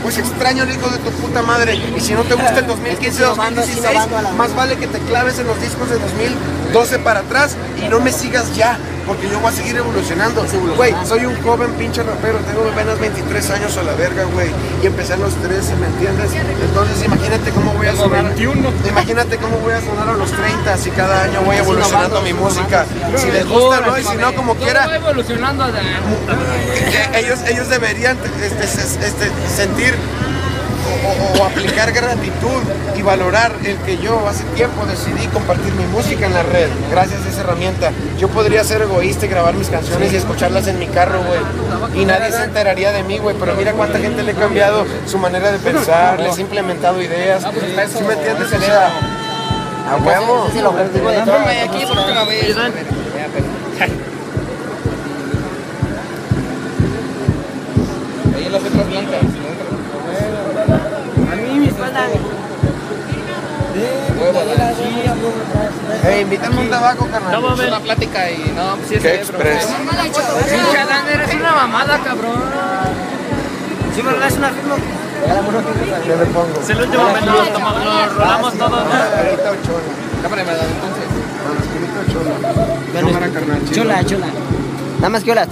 pues extraño el hijo de tu puta madre. Y si no te gusta el 2015, 2016, más vale que te claves en los discos de 2012 para atrás y no me sigas ya, porque yo voy a seguir evolucionando. Güey, soy un joven pinche rapero, tengo apenas 23 años a la verga, güey, y empecé a los 13, ¿me entiendes? Entonces imagínate cómo voy a sonar. Imagínate cómo voy a sonar a los 30 si cada año voy evolucionando mi música. Si les gusta, ¿no? Y si no, como quiera. Ellos deberían sentir o aplicar gratitud y valorar el que yo hace tiempo decidí compartir mi música en la red gracias a esa herramienta. Yo podría ser egoísta y grabar mis canciones y escucharlas en mi carro, güey, y nadie se enteraría de mí, güey, pero mira cuánta gente le he cambiado su manera de pensar, les he implementado ideas. ¿Sí me entiendes? O sea, a huevo. Ahí las letras blancas. A mí mi espalda. Invítame un tabaco, carnal. No, una plática y no, pues sí es ¿Qué express? Chalán, eres una mamada, cabrón. Sí, verdad, es una firma. ¿Qué le pongo? Es el último momento, lo rolamos todo, ¿no? Mascarita o chola. Cámara, entonces. Mascarita o chola. Cámara, carnal. Chola. Nada más que hola.